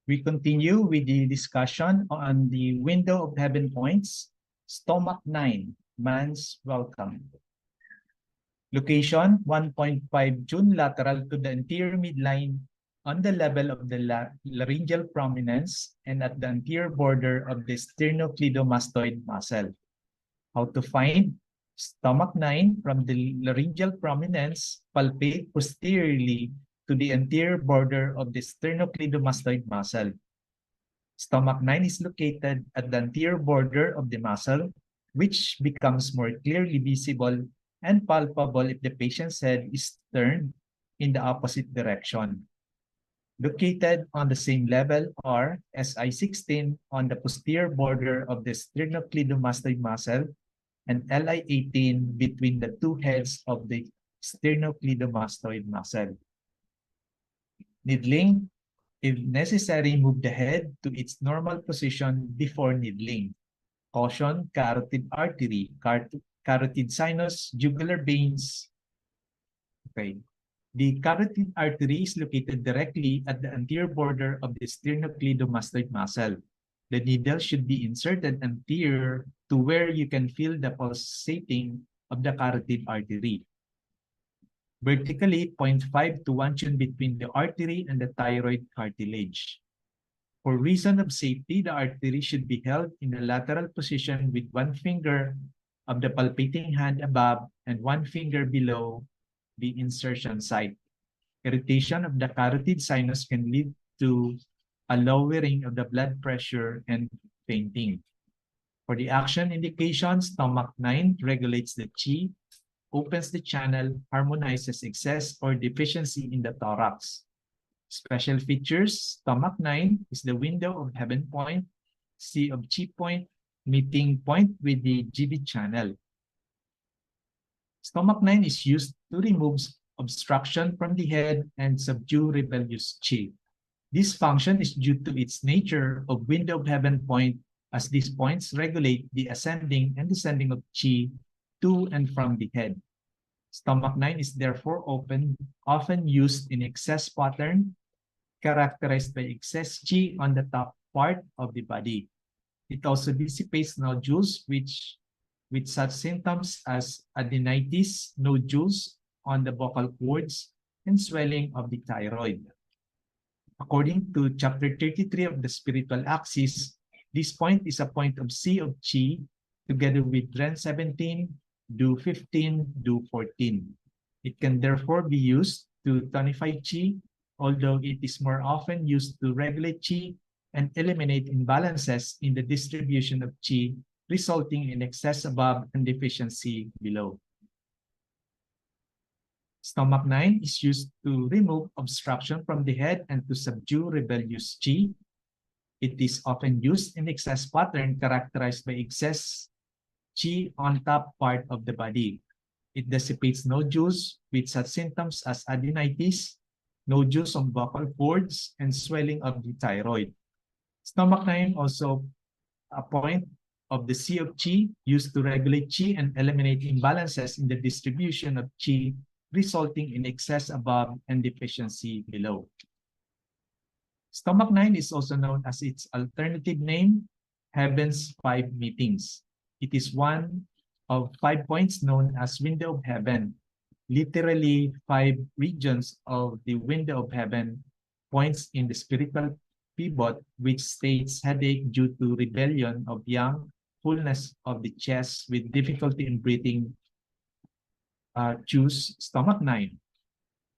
We continue with the discussion on the window of heaven points, stomach 9, man's welcome. Location, 1.5 June lateral to the anterior midline on the level of the laryngeal prominence and at the anterior border of the sternocleidomastoid muscle. How to find? Stomach 9 from the laryngeal prominence, palpate posteriorly to the anterior border of the sternocleidomastoid muscle. Stomach 9 is located at the anterior border of the muscle, which becomes more clearly visible and palpable if the patient's head is turned in the opposite direction. Located on the same level are SI16 on the posterior border of the sternocleidomastoid muscle and LI18 between the two heads of the sternocleidomastoid muscle. Needling, if necessary, move the head to its normal position before needling. Caution, carotid artery, carotid sinus, jugular veins. Okay. The carotid artery is located directly at the anterior border of the sternocleidomastoid muscle. The needle should be inserted anterior to where you can feel the pulsating of the carotid artery. Vertically, 0.5 to 1 tune between the artery and the thyroid cartilage. For reason of safety, the artery should be held in a lateral position with one finger of the palpating hand above and one finger below the insertion site. Irritation of the carotid sinus can lead to a lowering of the blood pressure and fainting. For the action indication, stomach 9 regulates the chi, opens the channel, harmonizes excess or deficiency in the thorax. Special features, stomach 9 is the window of heaven point, C of chi point, meeting point with the GB channel. Stomach 9 is used to remove obstruction from the head and subdue rebellious chi. This function is due to its nature of window of heaven point, as these points regulate the ascending and descending of chi to and from the head. Stomach 9 is therefore often used in excess pattern, characterized by excess chi on the top part of the body. It also dissipates nodules with such symptoms as adenitis, nodules on the vocal cords, and swelling of the thyroid. According to chapter 33 of the spiritual axis, this point is a point of C of chi together with Ren 17, Do 15, Do 14. It can therefore be used to tonify chi, although it is more often used to regulate chi and eliminate imbalances in the distribution of chi, resulting in excess above and deficiency below. Stomach 9 is used to remove obstruction from the head and to subdue rebellious chi. It is often used in excess pattern characterized by excess chi on top part of the body. It dissipates nodules with such symptoms as adenitis, nodules on vocal cords, and swelling of the thyroid. Stomach 9 also a point of the C of chi used to regulate chi and eliminate imbalances in the distribution of chi, resulting in excess above and deficiency below. Stomach 9 is also known as its alternative name, Heaven's 5 Meetings. It is one of 5 points known as window of heaven, literally 5 regions of the window of heaven, points in the spiritual pivot, which states headache due to rebellion of yang, fullness of the chest with difficulty in breathing. Choose stomach 9.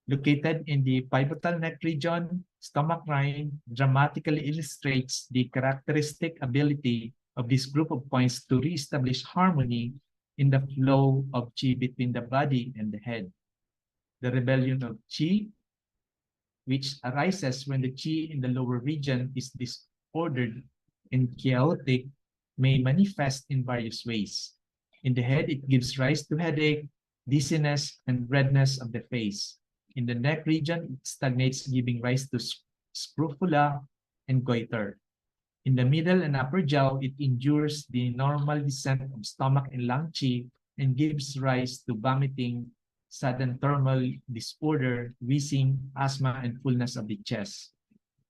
Located in the pivotal neck region, stomach 9 dramatically illustrates the characteristic ability of this group of points to reestablish harmony in the flow of chi between the body and the head. The rebellion of chi, which arises when the chi in the lower region is disordered and chaotic, may manifest in various ways. In the head, it gives rise to headache, dizziness, and redness of the face. In the neck region, it stagnates, giving rise to scrofula and goiter. In the middle and upper jaw, it endures the normal descent of stomach and lung chi and gives rise to vomiting, sudden thermal disorder, wheezing, asthma, and fullness of the chest.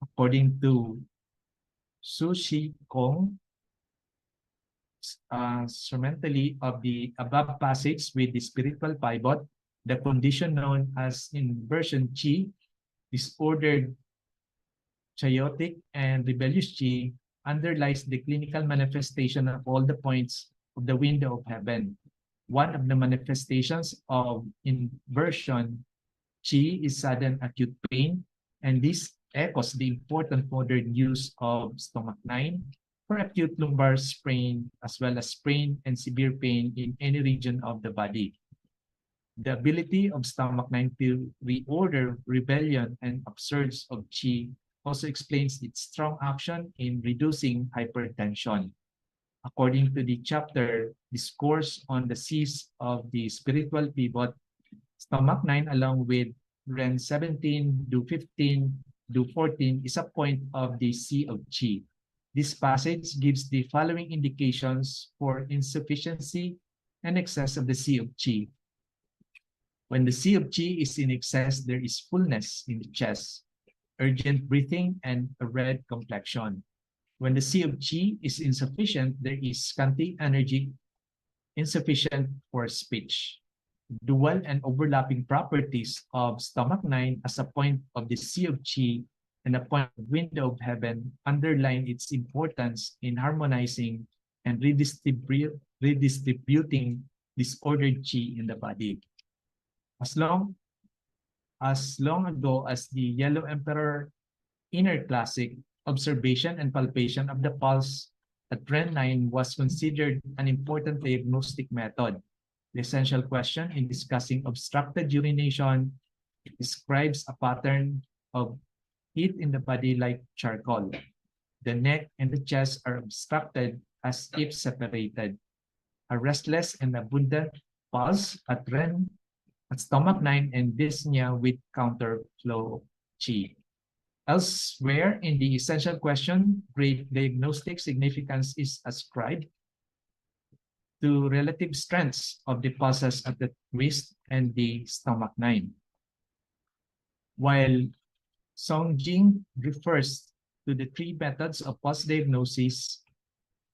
According to Su Shi Kong, instrumentally of the above passage with the spiritual pivot, the condition known as inversion chi, disordered chaotic and rebellious chi, underlies the clinical manifestation of all the points of the window of heaven. One of the manifestations of inversion chi is sudden acute pain, and this echoes the important modern use of stomach 9 for acute lumbar sprain, as well as sprain and severe pain in any region of the body. The ability of stomach 9 to reorder rebellion and upsurge of chi also explains its strong action in reducing hypertension. According to the chapter Discourse on the Seas of the Spiritual Pivot, stomach 9 along with Ren 17, Do 15, Do 14 is a point of the Sea of Chi. This passage gives the following indications for insufficiency and excess of the Sea of Chi. When the Sea of Chi is in excess, there is fullness in the chest, urgent breathing, and a red complexion. When the Sea of Chi is insufficient, there is scanty energy, insufficient for speech. Dual and overlapping properties of stomach 9 as a point of the Sea of Chi and a point of window of heaven underline its importance in harmonizing and redistributing disordered chi in the body. As long ago as the Yellow Emperor Inner Classic, observation and palpation of the pulse at Ren 9 was considered an important diagnostic method. The essential question in discussing obstructed urination describes a pattern of heat in the body like charcoal. The neck and the chest are obstructed as if separated. A restless and abundant pulse at stomach 9 and dyspnea with counterflow chi. Elsewhere in the essential question, great diagnostic significance is ascribed to relative strengths of the pulses at the wrist and the stomach 9. While Songjing refers to the three methods of pulse diagnosis,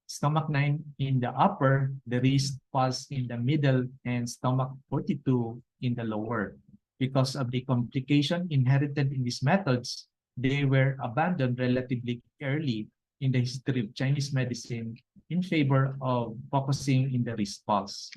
stomach 9 in the upper, the wrist pulse in the middle, and stomach 42 in the lower. Because of the complication inherited in these methods, they were abandoned relatively early in the history of Chinese medicine in favor of focusing in the wrist pulse.